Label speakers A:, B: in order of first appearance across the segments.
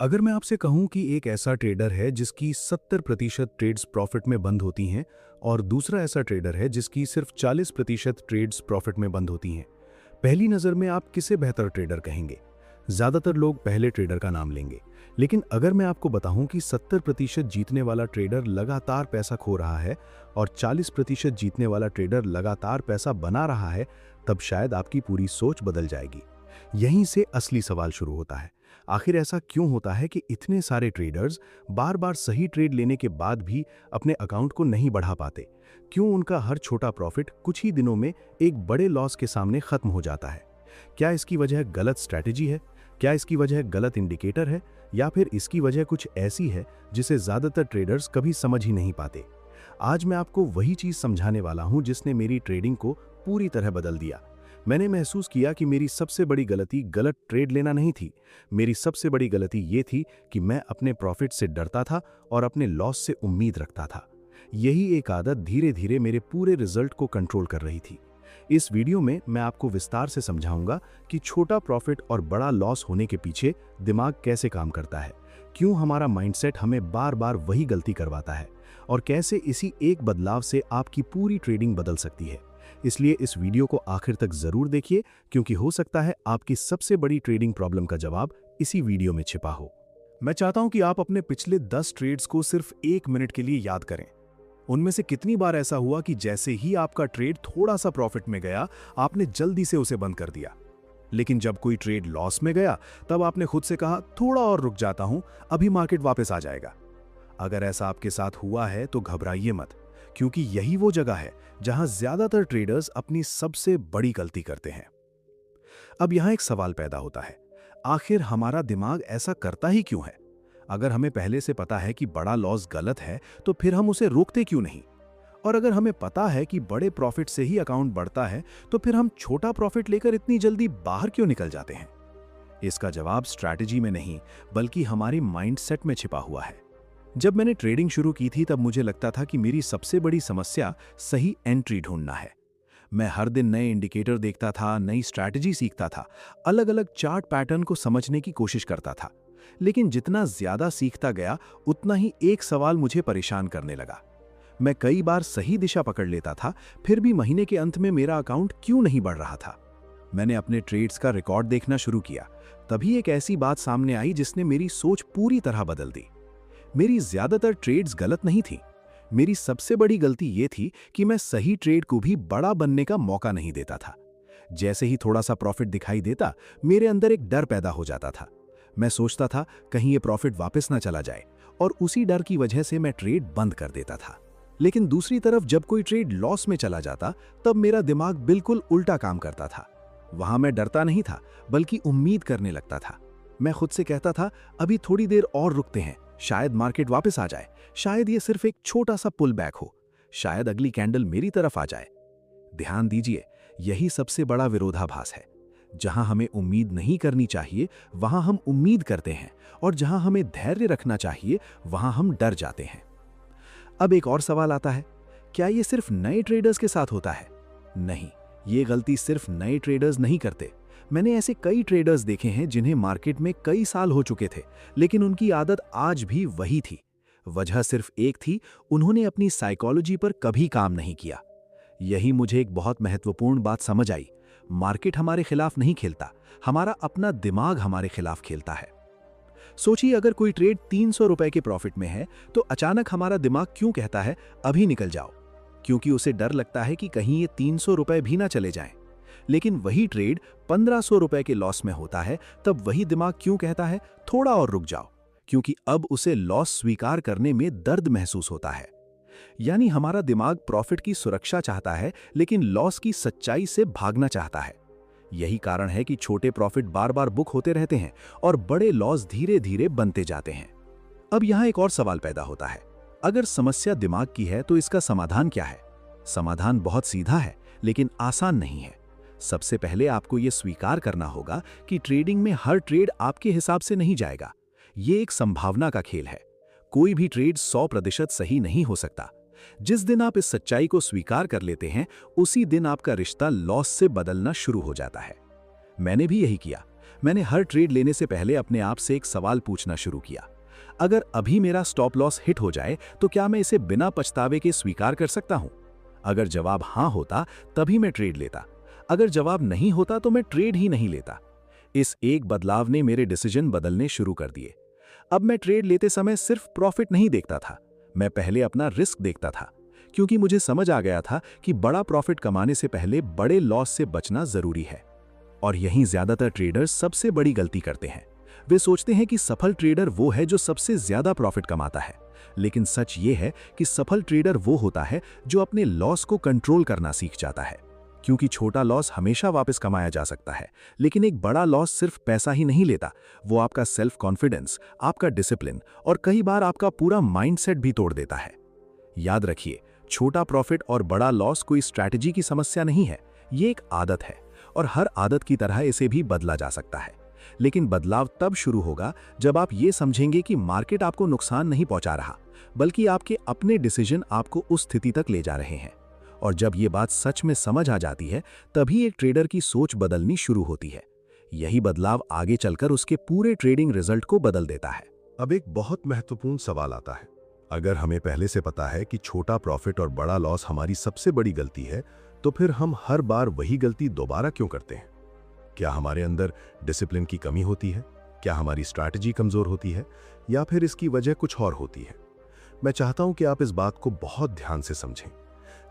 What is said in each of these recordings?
A: अगर मैं आपसे कहूं कि एक ऐसा ट्रेडर है जिसकी 70% ट्रेड्स प्रॉफिट में बंद होती हैं और दूसरा ऐसा ट्रेडर है जिसकी सिर्फ 40% ट्रेड्स प्रॉफिट में बंद होती हैं, पहली नज़र में आप किसे बेहतर ट्रेडर कहेंगे? ज़्यादातर लोग पहले ट्रेडर का नाम लेंगे। लेकिन अगर मैं आपको बताऊं कि 70% जीतने वाला ट्रेडर लगातार पैसा खो रहा है और 40% जीतने वाला ट्रेडर लगातार पैसा बना रहा है, तब शायद आपकी पूरी सोच बदल जाएगी। यहीं से असली सवाल शुरू होता है। आखिर ऐसा क्यों होता है कि इतने सारे ट्रेडर्स बार बार सही ट्रेड लेने के बाद भी अपने अकाउंट को नहीं बढ़ा पाते? क्यों उनका हर छोटा प्रॉफिट कुछ ही दिनों में एक बड़े लॉस के सामने खत्म हो जाता है? क्या इसकी वजह गलत स्ट्रैटेजी है? क्या इसकी वजह गलत इंडिकेटर है? या फिर इसकी वजह कुछ ऐसी है जिसे ज्यादातर ट्रेडर्स कभी समझ ही नहीं पाते? आज मैं आपको वही चीज समझाने वाला हूं जिसने मेरी ट्रेडिंग को पूरी तरह बदल दिया। मैंने महसूस किया कि मेरी सबसे बड़ी गलती गलत ट्रेड लेना नहीं थी। मेरी सबसे बड़ी गलती ये थी कि मैं अपने प्रॉफिट से डरता था और अपने लॉस से उम्मीद रखता था। यही एक आदत धीरे धीरे मेरे पूरे रिजल्ट को कंट्रोल कर रही थी। इस वीडियो में मैं आपको विस्तार से समझाऊंगा कि छोटा प्रॉफिट और बड़ा लॉस होने के पीछे दिमाग कैसे काम करता है, क्यों हमारा माइंडसेट हमें बार बार वही गलती करवाता है और कैसे इसी एक बदलाव से आपकी पूरी ट्रेडिंग बदल सकती है। इसलिए इस वीडियो को आखिर तक जरूर देखिए, क्योंकि हो सकता है आपकी सबसे बड़ी ट्रेडिंग प्रॉब्लम का जवाब इसी वीडियो में छिपा हो। मैं चाहता हूं कि आप अपने पिछले 10 ट्रेड्स को सिर्फ 1 मिनट के लिए याद करें। उनमें से कितनी बार ऐसा हुआ कि जैसे ही आपका ट्रेड थोड़ा सा प्रॉफिट में गया, आपने जल्दी से उसे बंद कर दिया? लेकिन जब कोई ट्रेड लॉस में गया, तब आपने खुद से कहा, थोड़ा और रुक जाता हूं, अभी मार्केट वापस आ जाएगा। अगर ऐसा आपके साथ हुआ है तो घबराइए मत, क्योंकि यही वो जगह है जहां ज्यादातर ट्रेडर्स अपनी सबसे बड़ी गलती करते हैं। अब यहां एक सवाल पैदा होता है, आखिर हमारा दिमाग ऐसा करता ही क्यों है? अगर हमें पहले से पता है कि बड़ा लॉस गलत है, तो फिर हम उसे रोकते क्यों नहीं? और अगर हमें पता है कि बड़े प्रॉफिट से ही अकाउंट बढ़ता है, तो फिर हम छोटा प्रॉफिट लेकर इतनी जल्दी बाहर क्यों निकल जाते हैं? इसका जवाब स्ट्रैटेजी में नहीं, बल्कि हमारी माइंडसेट में छिपा हुआ है। जब मैंने ट्रेडिंग शुरू की थी, तब मुझे लगता था कि मेरी सबसे बड़ी समस्या सही एंट्री ढूंढना है। मैं हर दिन नए इंडिकेटर देखता था, नई स्ट्रैटेजी सीखता था, अलग अलग चार्ट पैटर्न को समझने की कोशिश करता था। लेकिन जितना ज्यादा सीखता गया, उतना ही एक सवाल मुझे परेशान करने लगा। मैं कई बार सही दिशा पकड़ लेता था, फिर भी महीने के अंत में मेरा अकाउंट क्यों नहीं बढ़ रहा था? मैंने अपने ट्रेड्स का रिकॉर्ड देखना शुरू किया। तभी एक ऐसी बात सामने आई जिसने मेरी सोच पूरी तरह बदल दी। मेरी ज्यादातर ट्रेड्स गलत नहीं थी। मेरी सबसे बड़ी गलती यह थी कि मैं सही ट्रेड को भी बड़ा बनने का मौका नहीं देता था। जैसे ही थोड़ा सा प्रॉफिट दिखाई देता, मेरे अंदर एक डर पैदा हो जाता था। मैं सोचता था कहीं ये प्रॉफिट वापस ना चला जाए, और उसी डर की वजह से मैं ट्रेड बंद कर देता था। लेकिन दूसरी तरफ जब कोई ट्रेड लॉस में चला जाता, तब मेरा दिमाग बिल्कुल उल्टा काम करता था। वहां मैं डरता नहीं था, बल्कि उम्मीद करने लगता था। मैं खुद से कहता था, अभी थोड़ी देर और रुकते हैं, शायद मार्केट वापस आ जाए, शायद ये सिर्फ एक छोटा सा पुल बैक हो, शायद अगली कैंडल मेरी तरफ आ जाए। ध्यान दीजिए, यही सबसे बड़ा विरोधाभास है। जहां हमें उम्मीद नहीं करनी चाहिए, वहां हम उम्मीद करते हैं, और जहां हमें धैर्य रखना चाहिए, वहां हम डर जाते हैं। अब एक और सवाल आता है, क्या ये सिर्फ नए ट्रेडर्स के साथ होता है? नहीं, ये गलती सिर्फ नए ट्रेडर्स नहीं करते। मैंने ऐसे कई ट्रेडर्स देखे हैं जिन्हें मार्केट में कई साल हो चुके थे, लेकिन उनकी आदत आज भी वही थी। वजह सिर्फ एक थी, उन्होंने अपनी साइकोलॉजी पर कभी काम नहीं किया। यही मुझे एक बहुत महत्वपूर्ण बात समझ आई। मार्केट हमारे खिलाफ नहीं खेलता, हमारा अपना दिमाग हमारे खिलाफ खेलता है। सोचिए, अगर कोई ट्रेड 300 रुपए के प्रॉफिट में है, तो अचानक हमारा दिमाग क्यों कहता है अभी निकल जाओ? क्योंकि उसे डर लगता है कि कहीं ये 300 रुपए भी ना चले जाएं। लेकिन वही ट्रेड 1500 रुपए के लॉस में होता है, तब वही दिमाग क्यों कहता है थोड़ा और रुक जाओ? क्योंकि अब उसे लॉस स्वीकार करने में दर्द महसूस होता है। यानी हमारा दिमाग प्रॉफिट की सुरक्षा चाहता है, लेकिन लॉस की सच्चाई से भागना चाहता है। यही कारण है कि छोटे प्रॉफिट बार बार बुक होते रहते हैं और बड़े लॉस धीरे धीरे बनते जाते हैं। अब यहां एक और सवाल पैदा होता है, अगर समस्या दिमाग की है तो इसका समाधान क्या है? समाधान बहुत सीधा है, लेकिन आसान नहीं है। सबसे पहले आपको यह स्वीकार करना होगा कि ट्रेडिंग में हर ट्रेड आपके हिसाब से नहीं जाएगा। यह एक संभावना का खेल है। कोई भी ट्रेड 100% सही नहीं हो सकता। जिस दिन आप इस सच्चाई को स्वीकार कर लेते हैं, उसी दिन आपका रिश्ता लॉस से बदलना शुरू हो जाता है। मैंने भी यही किया।
B: मैंने हर ट्रेड लेने से पहले अपने आप से एक सवाल पूछना शुरू किया। अगर अभी मेरा स्टॉप लॉस हिट हो जाए तो क्या मैं इसे बिना पछतावे के स्वीकार कर सकता हूं? अगर जवाब हाँ होता तभी मैं ट्रेड लेता, अगर जवाब नहीं होता तो मैं ट्रेड ही नहीं लेता। इस एक बदलाव ने मेरे डिसीजन बदलने शुरू कर दिए। अब मैं ट्रेड लेते समय सिर्फ प्रॉफिट नहीं देखता था, मैं पहले अपना रिस्क देखता था, क्योंकि मुझे समझ आ गया था कि बड़ा प्रॉफिट कमाने से पहले बड़े लॉस से बचना जरूरी है। और यहीं ज्यादातर ट्रेडर्स सबसे बड़ी गलती करते हैं। वे सोचते हैं कि सफल ट्रेडर वो है जो सबसे ज्यादा प्रॉफिट कमाता है, लेकिन सच ये है कि सफल ट्रेडर वो होता है जो अपने लॉस को कंट्रोल करना सीख जाता है। क्योंकि छोटा लॉस हमेशा वापस कमाया जा सकता है, लेकिन एक बड़ा लॉस सिर्फ पैसा ही नहीं लेता, वो आपका सेल्फ कॉन्फिडेंस, आपका डिसिप्लिन और कई बार आपका पूरा माइंडसेट भी तोड़ देता है। याद रखिए, छोटा प्रॉफिट और बड़ा लॉस कोई स्ट्रैटेजी की समस्या नहीं है, ये एक आदत है और हर आदत की तरह इसे भी बदला जा सकता है। लेकिन बदलाव तब शुरू होगा जब आप ये समझेंगे कि मार्केट आपको नुकसान नहीं पहुंचा रहा, बल्कि आपके अपने डिसीजन आपको उस स्थिति तक ले जा रहे हैं। और जब ये बात सच में समझ आ जाती है, तभी एक ट्रेडर की सोच बदलनी शुरू होती है। यही बदलाव आगे चलकर उसके पूरे ट्रेडिंग रिजल्ट को बदल देता है।
A: अब एक बहुत महत्वपूर्ण सवाल आता है। अगर हमें पहले से पता है कि छोटा प्रॉफिट और बड़ा लॉस हमारी सबसे बड़ी गलती है, तो फिर हम हर बार वही गलती दोबारा क्यों करते हैं? क्या हमारे अंदर डिसिप्लिन की कमी होती है? क्या हमारी स्ट्रैटेजी कमजोर होती है? या फिर इसकी वजह कुछ और होती है? मैं चाहता हूं कि आप इस बात को बहुत ध्यान से समझें।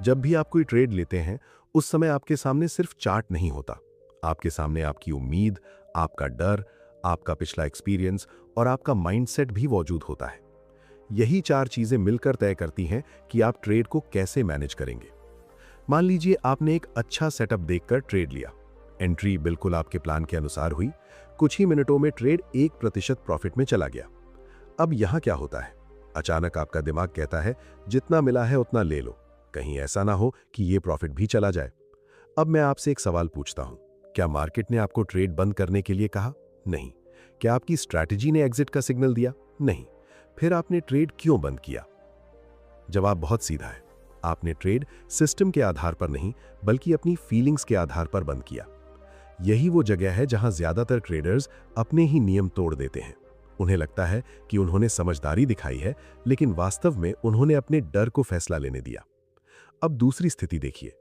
A: जब भी आप कोई ट्रेड लेते हैं, उस समय आपके सामने सिर्फ चार्ट नहीं होता। आपके सामने आपकी उम्मीद, आपका डर, आपका पिछला एक्सपीरियंस और आपका माइंडसेट भी मौजूद होता है। यही चार चीजें मिलकर तय करती हैं कि आप ट्रेड को कैसे मैनेज करेंगे। मान लीजिए आपने एक अच्छा सेटअप देखकर ट्रेड लिया। एंट्री बिल्कुल आपके प्लान के अनुसार हुई। कुछ ही मिनटों में ट्रेड 1% प्रॉफिट में चला गया। अब यहां क्या होता है? अचानक आपका दिमाग कहता है, जितना मिला है उतना ले लो, कहीं ऐसा ना हो कि ये प्रॉफिट भी चला जाए। अब मैं आपसे एक सवाल पूछता हूं, क्या मार्केट ने आपको ट्रेड बंद करने के लिए कहा? नहीं। क्या आपकी स्ट्रैटेजी ने एग्जिट का सिग्नल दिया? नहीं। फिर आपने ट्रेड क्यों बंद किया? जवाब बहुत सीधा है। आपने ट्रेड सिस्टम के आधार पर नहीं, बल्कि अपनी फीलिंग्स के आधार पर बंद किया। यही वो जगह है जहां ज्यादातर ट्रेडर्स अपने ही नियम तोड़ देते हैं। उन्हें लगता है कि उन्होंने समझदारी दिखाई है, लेकिन वास्तव में उन्होंने अपने डर को फैसला लेने दिया। अब दूसरी स्थिति देखिए।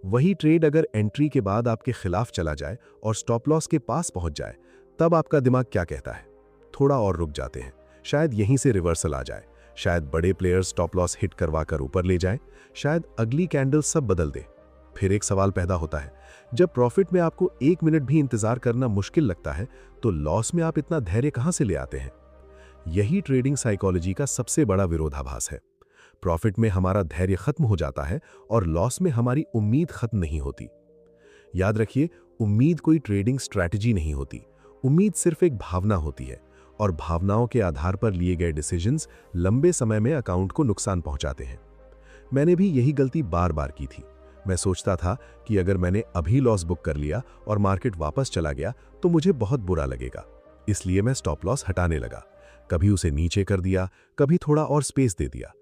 A: वही ट्रेड अगर एंट्री के बाद आपके खिलाफ चला जाए और स्टॉप लॉस के पास पहुंच जाए, तब आपका दिमाग क्या कहता है? थोड़ा और रुक जाते हैं, शायद यहीं से रिवर्सल आ जाए, शायद बड़े प्लेयर्स स्टॉप लॉस हिट करवाकर ऊपर ले जाएं, शायद अगली कैंडल सब बदल दे। फिर एक सवाल पैदा होता है, जब प्रॉफिट में आपको 1 मिनट भी इंतजार करना मुश्किल लगता है, तो लॉस में आप इतना धैर्य कहां से ले आते हैं? यही ट्रेडिंग साइकोलॉजी का सबसे बड़ा विरोधाभास है। प्रॉफिट में हमारा धैर्य खत्म हो जाता है और लॉस में हमारी उम्मीद खत्म नहीं होती। याद रखिए, उम्मीद कोई ट्रेडिंग स्ट्रैटेजी नहीं होती। उम्मीद सिर्फ एक भावना होती है, और भावनाओं के आधार पर लिए गए डिसीजंस लंबे समय में अकाउंट को नुकसान पहुंचाते हैं। मैंने भी यही गलती बार बार की थी। मैं सोचता था कि अगर मैंने अभी लॉस बुक कर लिया और मार्केट वापस चला गया तो मुझे बहुत बुरा लगेगा, इसलिए मैं स्टॉप लॉस हटाने लगा। कभी उसे नीचे कर दिया, कभी थोड़ा और स्पेस दे दिया।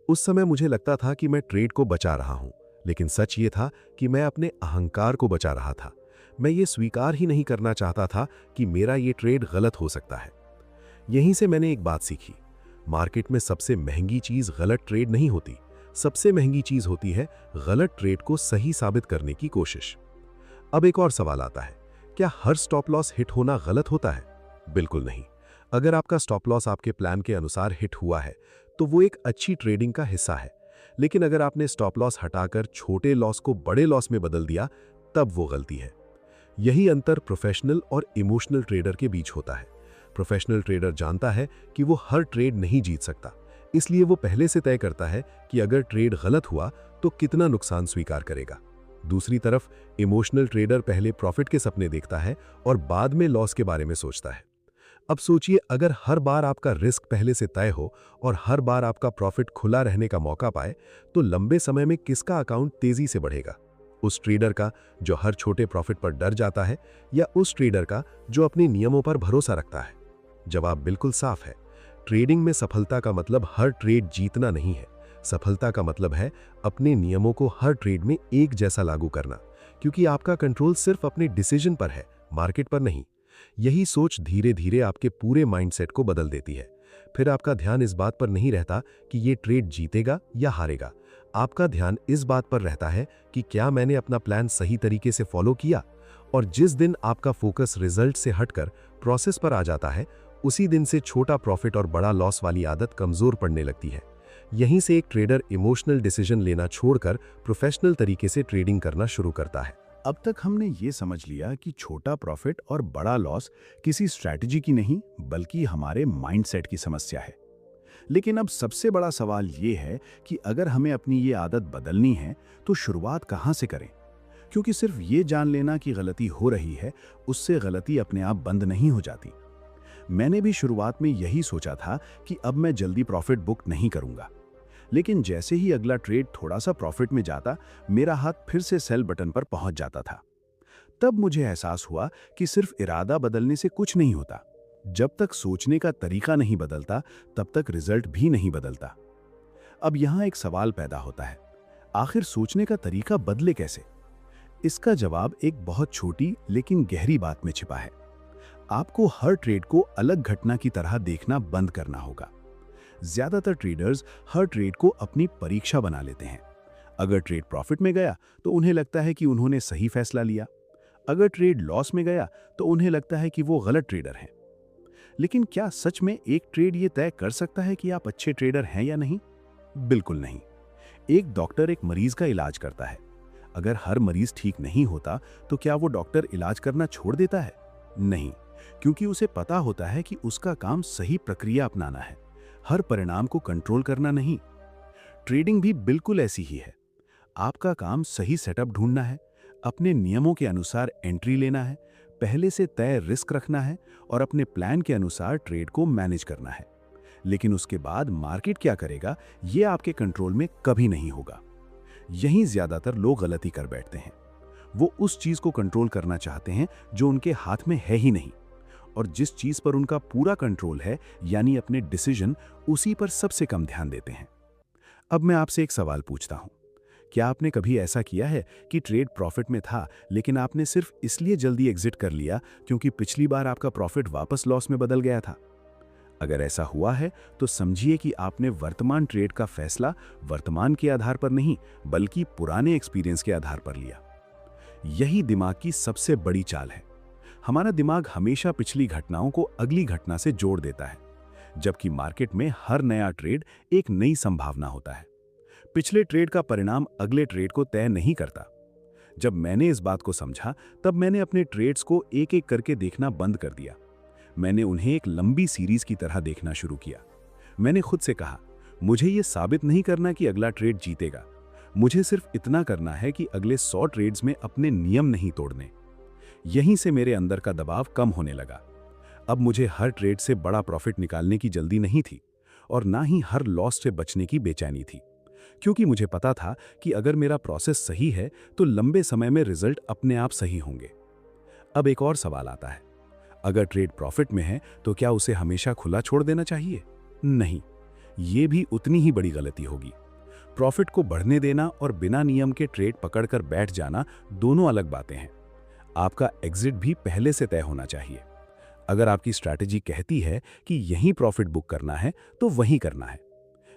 A: उस समय मुझे लगता था कि मैं ट्रेड को बचा रहा हूं, लेकिन सच ये था कि मैं अपने अहंकार को बचा रहा था। मैं ये स्वीकार ही नहीं करना चाहता था कि मेरा ये ट्रेड गलत हो सकता है। यहीं से मैंने एक बात सीखी, मार्केट में सबसे महंगी चीज गलत ट्रेड नहीं होती, सबसे महंगी चीज होती है गलत ट्रेड को सही साबित करने की कोशिश। अब एक और सवाल आता है, क्या हर स्टॉप लॉस हिट होना गलत होता है? बिल्कुल नहीं। अगर आपका स्टॉप लॉस आपके प्लान के अनुसार हिट हुआ है तो वो एक अच्छी ट्रेडिंग का हिस्सा है, लेकिन अगर आपने स्टॉप लॉस हटाकर छोटे लॉस को बड़े लॉस में बदल दिया, तब वो गलती है। यही अंतर प्रोफेशनल और इमोशनल ट्रेडर के बीच होता है। प्रोफेशनल ट्रेडर जानता है कि वो हर ट्रेड नहीं जीत सकता, इसलिए वो पहले से तय करता है कि अगर ट्रेड गलत हुआ तो कितना नुकसान स्वीकार करेगा। दूसरी तरफ इमोशनल ट्रेडर पहले प्रॉफिट के सपने देखता है और बाद में लॉस के बारे में सोचता है। अब सोचिए, अगर हर बार आपका रिस्क पहले से तय हो और हर बार आपका प्रॉफिट खुला रहने का मौका पाए, तो लंबे समय में किसका अकाउंट तेजी से बढ़ेगा? उस ट्रेडर का जो हर छोटे प्रॉफिट पर डर जाता है, या उस ट्रेडर का जो अपने नियमों पर भरोसा रखता है? जवाब बिल्कुल साफ है। ट्रेडिंग में सफलता का मतलब हर ट्रेड जीतना नहीं है। सफलता का मतलब है अपने नियमों को हर ट्रेड में एक जैसा लागू करना, क्योंकि आपका कंट्रोल सिर्फ अपने डिसीजन पर है, मार्केट पर नहीं। यही सोच धीरे धीरे आपके पूरे माइंडसेट को बदल देती है। फिर आपका ध्यान इस बात पर नहीं रहता कि ये ट्रेड जीतेगा या हारेगा। आपका ध्यान इस बात पर रहता है कि क्या मैंने अपना प्लान सही तरीके से फॉलो किया। और जिस दिन आपका फोकस रिजल्ट से हटकर प्रोसेस पर आ जाता है, उसी दिन से छोटा प्रॉफिट और बड़ा लॉस वाली आदत कमजोर पड़ने लगती है। यहीं से एक ट्रेडर इमोशनल डिसीजन लेना छोड़कर प्रोफेशनल तरीके से ट्रेडिंग करना शुरू करता है। अब तक हमने ये समझ लिया कि छोटा प्रॉफिट और बड़ा लॉस किसी स्ट्रैटेजी की नहीं, बल्कि हमारे माइंडसेट की समस्या है। लेकिन अब सबसे बड़ा सवाल ये है कि अगर हमें अपनी ये आदत बदलनी है तो शुरुआत कहाँ से करें? क्योंकि सिर्फ ये जान लेना कि गलती हो रही है, उससे गलती अपने आप बंद नहीं हो जाती। मैंने भी शुरुआत में यही सोचा था कि अब मैं जल्दी प्रॉफिट बुक नहीं करूंगा। लेकिन जैसे ही अगला ट्रेड थोड़ा सा प्रॉफिट में जाता, मेरा हाथ फिर से सेल बटन पर पहुंच जाता था। तब मुझे एहसास हुआ कि सिर्फ इरादा बदलने से कुछ नहीं होता। जब तक सोचने का तरीका नहीं बदलता, तब तक रिजल्ट भी नहीं बदलता। अब यहां एक सवाल पैदा होता है, आखिर सोचने का तरीका बदले कैसे? इसका जवाब एक बहुत छोटी लेकिन गहरी बात में छिपा है। आपको हर ट्रेड को अलग घटना की तरह देखना बंद करना होगा। ज्यादातर ट्रेडर्स हर ट्रेड को अपनी परीक्षा बना लेते हैं। अगर ट्रेड प्रॉफिट में गया तो उन्हें लगता है कि उन्होंने सही फैसला लिया। अगर ट्रेड लॉस में गया तो उन्हें लगता है कि वो गलत ट्रेडर हैं। लेकिन क्या सच में एक ट्रेड ये तय कर सकता है कि आप अच्छे ट्रेडर हैं या नहीं? बिल्कुल नहीं। एक डॉक्टर एक मरीज का इलाज करता है। अगर हर मरीज ठीक नहीं होता तो क्या वो डॉक्टर इलाज करना छोड़ देता है? नहीं, क्योंकि उसे पता होता है कि उसका काम सही प्रक्रिया अपनाना है, हर परिणाम को कंट्रोल करना नहीं। ट्रेडिंग भी बिल्कुल ऐसी ही है। आपका काम सही सेटअप ढूंढना है, अपने नियमों के अनुसार एंट्री लेना है, पहले से तय रिस्क रखना है और अपने प्लान के अनुसार ट्रेड को मैनेज करना है। लेकिन उसके बाद मार्केट क्या करेगा, यह आपके कंट्रोल में कभी नहीं होगा। यहीं ज्यादातर लोग गलती कर बैठते हैं। वो उस चीज को कंट्रोल करना चाहते हैं जो उनके हाथ में है ही नहीं, और जिस चीज पर उनका पूरा कंट्रोल है, यानी अपने डिसीजन, उसी पर सबसे कम ध्यान देते हैं। अब मैं आपसे एक सवाल पूछता हूं, क्या आपने कभी ऐसा किया है कि ट्रेड प्रॉफिट में था लेकिन आपने सिर्फ इसलिए जल्दी एग्जिट कर लिया क्योंकि पिछली बार आपका प्रॉफिट वापस लॉस में बदल गया था? अगर ऐसा हुआ है तो समझिए कि आपने वर्तमान ट्रेड का फैसला वर्तमान के आधार पर नहीं, बल्कि पुराने एक्सपीरियंस के आधार पर लिया। यही दिमाग की सबसे बड़ी चाल है। हमारा दिमाग हमेशा पिछली घटनाओं को अगली घटना से जोड़ देता है, जबकि मार्केट में हर नया ट्रेड एक नई संभावना होता है। पिछले ट्रेड का परिणाम अगले ट्रेड को तय नहीं करता। जब मैंने इस बात को समझा, तब मैंने अपने ट्रेड्स को एक एक करके देखना बंद कर दिया। मैंने उन्हें एक लंबी सीरीज की तरह देखना शुरू किया। मैंने खुद से कहा, मुझे यह साबित नहीं करना कि अगला ट्रेड जीतेगा, मुझे सिर्फ इतना करना है कि अगले 100 ट्रेड्स में अपने नियम नहीं तोड़ने। यहीं से मेरे अंदर का दबाव कम होने लगा। अब मुझे हर ट्रेड से बड़ा प्रॉफिट निकालने की जल्दी नहीं थी और ना ही हर लॉस से बचने की बेचैनी थी, क्योंकि मुझे पता था कि अगर मेरा प्रोसेस सही है तो लंबे समय में रिजल्ट अपने आप सही होंगे। अब एक और सवाल आता है, अगर ट्रेड प्रॉफिट में है तो क्या उसे हमेशा खुला छोड़ देना चाहिए? नहीं, ये भी उतनी ही बड़ी गलती होगी। प्रॉफिट को बढ़ने देना और बिना नियम के ट्रेड पकड़कर बैठ जाना दोनों अलग बातें हैं। आपका एग्जिट भी पहले से तय होना चाहिए। अगर आपकी स्ट्रैटेजी कहती है कि यहीं प्रॉफिट बुक करना है तो वहीं करना है।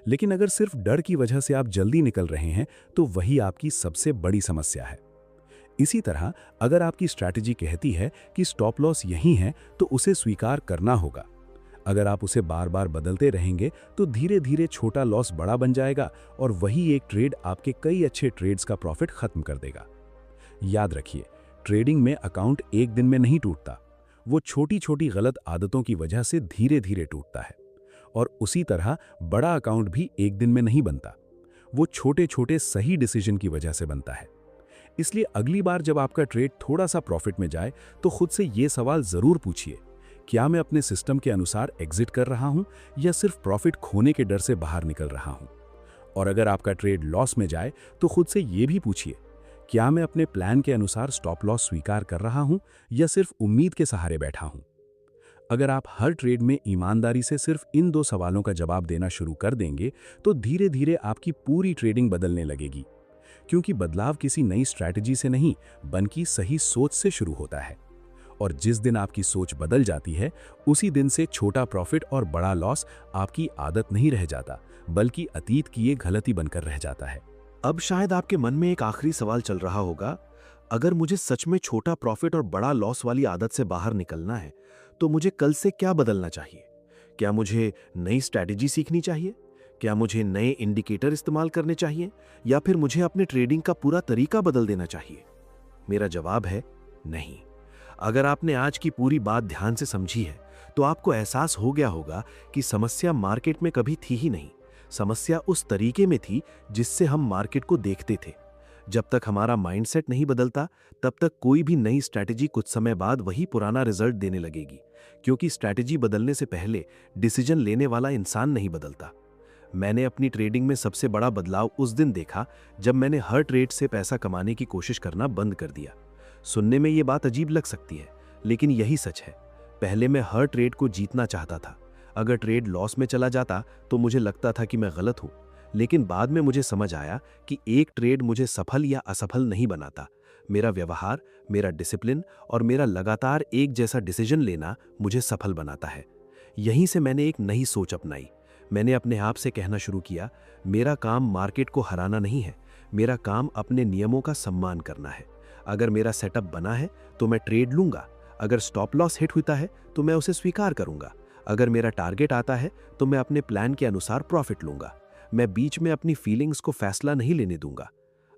A: लेकिन अगर सिर्फ डर की वजह से आप जल्दी निकल रहे हैं तो वही आपकी सबसे बड़ी समस्या है। इसी तरह अगर आपकी स्ट्रैटेजी कहती है कि स्टॉप लॉस यहीं है तो उसे स्वीकार करना होगा। अगर आप उसे बार बार बदलते रहेंगे तो धीरे धीरे छोटा लॉस बड़ा बन जाएगा और वही एक ट्रेड आपके कई अच्छे ट्रेड्स का प्रॉफिट खत्म कर देगा। याद रखिए, ट्रेडिंग में अकाउंट एक दिन में नहीं टूटता, वो छोटी छोटी गलत आदतों की वजह से धीरे धीरे टूटता है। और उसी तरह बड़ा अकाउंट भी एक दिन में नहीं बनता, वो छोटे छोटे सही डिसीजन की वजह से बनता है। इसलिए अगली बार जब आपका ट्रेड थोड़ा सा प्रॉफिट में जाए तो खुद से ये सवाल जरूर पूछिए, क्या मैं अपने सिस्टम के अनुसार एग्जिट कर रहा हूं या सिर्फ प्रॉफिट खोने के डर से बाहर निकल रहा हूं? और अगर आपका ट्रेड लॉस में जाए तो खुद से ये भी पूछिए, क्या मैं अपने प्लान के अनुसार स्टॉप लॉस स्वीकार कर रहा हूं या सिर्फ उम्मीद के सहारे बैठा हूं? अगर आप हर ट्रेड में ईमानदारी से सिर्फ इन 2 सवालों का जवाब देना शुरू कर देंगे तो धीरे धीरे आपकी पूरी ट्रेडिंग बदलने लगेगी, क्योंकि बदलाव किसी नई स्ट्रैटेजी से नहीं बल्कि सही सोच से शुरू होता है।
B: और जिस दिन आपकी सोच बदल जाती है, उसी दिन से छोटा प्रॉफिट और बड़ा लॉस आपकी आदत नहीं रह जाता, बल्कि अतीत की एक गलती बनकर रह जाता है।
C: अब शायद आपके मन में एक आखिरी सवाल चल रहा होगा, अगर मुझे सच में छोटा प्रॉफिट और बड़ा लॉस वाली आदत से बाहर निकलना है, तो मुझे कल से क्या बदलना चाहिए? क्या मुझे नई स्ट्रैटेजी सीखनी चाहिए? क्या मुझे नए इंडिकेटर इस्तेमाल करने चाहिए? या फिर मुझे अपने ट्रेडिंग का पूरा तरीका बदल देना चाहिए? मेरा जवाब है नहीं। अगर आपने आज की पूरी बात ध्यान से समझी है, तो आपको एहसास हो गया होगा कि समस्या मार्केट में कभी थी ही नहीं। समस्या उस तरीके में थी जिससे हम मार्केट को देखते थे। जब तक हमारा माइंडसेट नहीं बदलता, तब तक कोई भी नई स्ट्रैटेजी कुछ समय बाद वही पुराना रिजल्ट देने लगेगी, क्योंकि स्ट्रैटेजी बदलने से पहले डिसीजन लेने वाला इंसान नहीं बदलता। मैंने अपनी ट्रेडिंग में सबसे बड़ा बदलाव उस दिन देखा जब मैंने हर ट्रेड से पैसा कमाने की कोशिश करना बंद कर दिया। सुनने में ये बात अजीब लग सकती है, लेकिन यही सच है। पहले मैं हर ट्रेड को जीतना चाहता था। अगर ट्रेड लॉस में चला जाता तो मुझे लगता था कि मैं गलत हूं, लेकिन बाद में मुझे समझ आया कि एक ट्रेड मुझे सफल या असफल नहीं बनाता। मेरा व्यवहार, मेरा डिसिप्लिन और मेरा लगातार एक जैसा डिसीजन लेना मुझे सफल बनाता है। यहीं से मैंने एक नई सोच अपनाई। मैंने अपने आप से कहना शुरू किया, मेरा काम मार्केट को हराना नहीं है, मेरा काम अपने नियमों का सम्मान करना है। अगर मेरा सेटअप बना है तो मैं ट्रेड लूंगा। अगर स्टॉप लॉस हिट होता है तो मैं उसे स्वीकार करूंगा। अगर मेरा टारगेट आता है तो मैं अपने प्लान के अनुसार प्रॉफिट लूंगा। मैं बीच में अपनी फीलिंग्स को फैसला नहीं लेने दूंगा।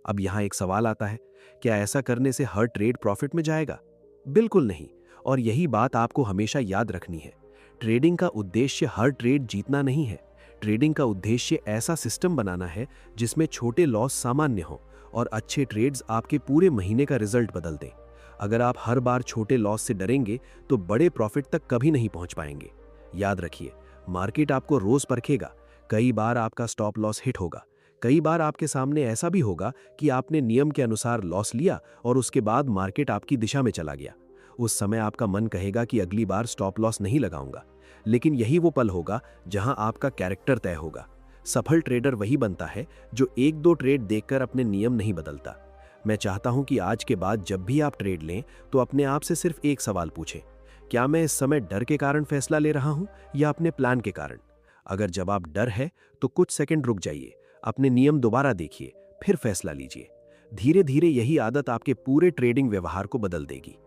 C: अब यहां एक सवाल आता है, क्या ऐसा करने से हर ट्रेड प्रॉफिट में जाएगा? बिल्कुल नहीं। और यही बात आपको हमेशा याद रखनी है। ट्रेडिंग का उद्देश्य हर ट्रेड जीतना नहीं है। ट्रेडिंग का उद्देश्य ऐसा सिस्टम बनाना है जिसमें छोटे लॉस सामान्य हो और अच्छे ट्रेड्स आपके पूरे महीने का रिजल्ट बदल दें। अगर आप हर बार छोटे लॉस से डरेंगे तो बड़े प्रॉफिट तक कभी नहीं पहुंच पाएंगे। याद रखिए, मार्केट आपको रोज परखेगा। कई बार आपका स्टॉप लॉस हिट होगा। कई बार आपके सामने ऐसा भी होगा कि आपने नियम के अनुसार लॉस लिया और उसके बाद मार्केट आपकी दिशा में चला गया। उस समय आपका मन कहेगा कि अगली बार स्टॉप लॉस नहीं लगाऊंगा, लेकिन यही वो पल होगा जहां आपका कैरेक्टर तय होगा। सफल ट्रेडर वही बनता है जो एक दो ट्रेड देखकर अपने नियम नहीं बदलता। मैं चाहता हूं कि आज के बाद जब भी आप ट्रेड लें तो अपने आप से सिर्फ एक सवाल पूछें, क्या मैं इस समय डर के कारण फैसला ले रहा हूं या अपने प्लान के कारण? अगर जवाब डर है तो कुछ सेकंड रुक जाइए, अपने नियम दोबारा देखिए, फिर फैसला लीजिए। धीरे धीरे यही आदत आपके पूरे ट्रेडिंग व्यवहार को बदल देगी।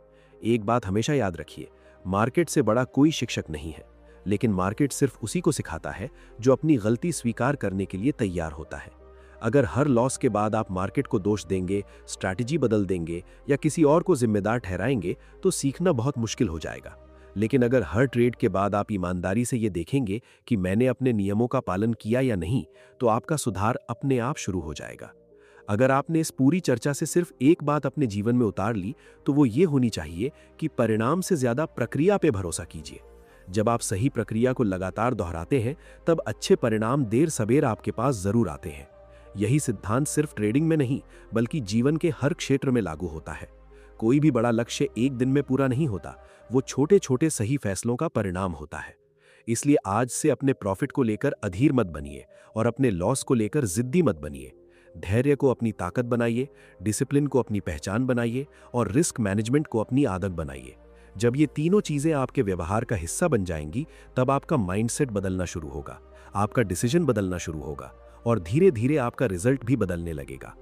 C: एक बात हमेशा याद रखिए, मार्केट से बड़ा कोई शिक्षक नहीं है, लेकिन मार्केट सिर्फ उसी को सिखाता है जो अपनी गलती स्वीकार करने के लिए तैयार होता है। अगर हर लॉस के बाद आप मार्केट को दोष देंगे, स्ट्रैटेजी बदल देंगे या किसी और को जिम्मेदार ठहराएंगे तो सीखना बहुत मुश्किल हो जाएगा। लेकिन अगर हर ट्रेड के बाद आप ईमानदारी से ये देखेंगे कि मैंने अपने नियमों का पालन किया या नहीं, तो आपका सुधार अपने आप शुरू हो जाएगा। अगर आपने इस पूरी चर्चा से सिर्फ एक बात अपने जीवन में उतार ली, तो वो ये होनी चाहिए कि परिणाम से ज्यादा प्रक्रिया पे भरोसा कीजिए। जब आप सही प्रक्रिया को लगातार दोहराते हैं, तब अच्छे परिणाम देर सबेर आपके पास जरूर आते हैं। यही सिद्धांत सिर्फ ट्रेडिंग में नहीं, बल्कि जीवन के हर क्षेत्र में लागू होता है। कोई भी बड़ा लक्ष्य एक दिन में पूरा नहीं होता, वो छोटे छोटे सही फैसलों का परिणाम होता है। इसलिए आज से अपने प्रॉफिट को लेकर अधीर मत बनिए और अपने लॉस को लेकर जिद्दी मत बनिए। धैर्य को अपनी ताकत बनाइए, डिसिप्लिन को अपनी पहचान बनाइए और रिस्क मैनेजमेंट को अपनी आदत बनाइए। जब ये तीनों चीजें आपके व्यवहार का हिस्सा बन जाएंगी, तब आपका माइंडसेट बदलना शुरू होगा, आपका डिसीजन बदलना शुरू होगा और धीरे धीरे आपका रिजल्ट भी बदलने लगेगा।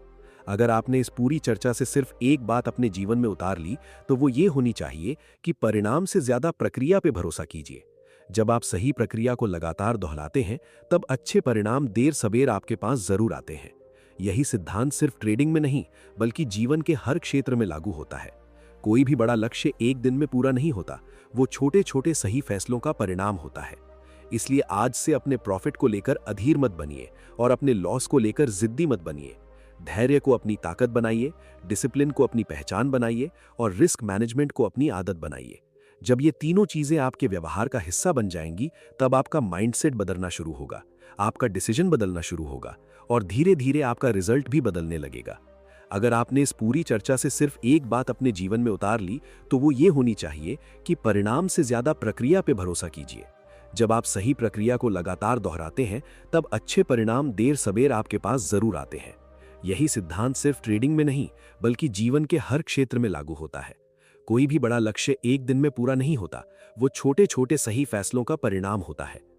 C: अगर आपने इस पूरी चर्चा से सिर्फ एक बात अपने जीवन में उतार ली, तो वो ये होनी चाहिए कि परिणाम से ज्यादा प्रक्रिया पे भरोसा कीजिए। जब आप सही प्रक्रिया को लगातार दोहराते हैं, तब अच्छे परिणाम देर सबेर आपके पास जरूर आते हैं। यही सिद्धांत सिर्फ ट्रेडिंग में नहीं, बल्कि जीवन के हर क्षेत्र में लागू होता है। कोई भी बड़ा लक्ष्य एक दिन में पूरा नहीं होता, वो छोटे छोटे सही फैसलों का परिणाम होता है। इसलिए आज से अपने प्रॉफिट को लेकर अधीर मत बनिए और अपने लॉस को लेकर जिद्दी मत बनिए। धैर्य को अपनी ताकत बनाइए, डिसिप्लिन को अपनी पहचान बनाइए और रिस्क मैनेजमेंट को अपनी आदत बनाइए। जब ये तीनों चीजें आपके व्यवहार का हिस्सा बन जाएंगी, तब आपका माइंडसेट बदलना शुरू होगा, आपका डिसीजन बदलना शुरू होगा और धीरे धीरे आपका रिजल्ट भी बदलने लगेगा। अगर आपने इस पूरी चर्चा से सिर्फ एक बात अपने जीवन में उतार ली, तो वो ये होनी चाहिए कि परिणाम से ज्यादा प्रक्रिया पे भरोसा कीजिए। जब आप सही प्रक्रिया को लगातार दोहराते हैं, तब अच्छे परिणाम देर सबेर आपके पास जरूर आते हैं। यही सिद्धांत सिर्फ ट्रेडिंग में नहीं, बल्कि जीवन के हर क्षेत्र में लागू होता है। कोई भी बड़ा लक्ष्य एक दिन में पूरा नहीं होता, वो छोटे छोटे सही फैसलों का परिणाम होता है।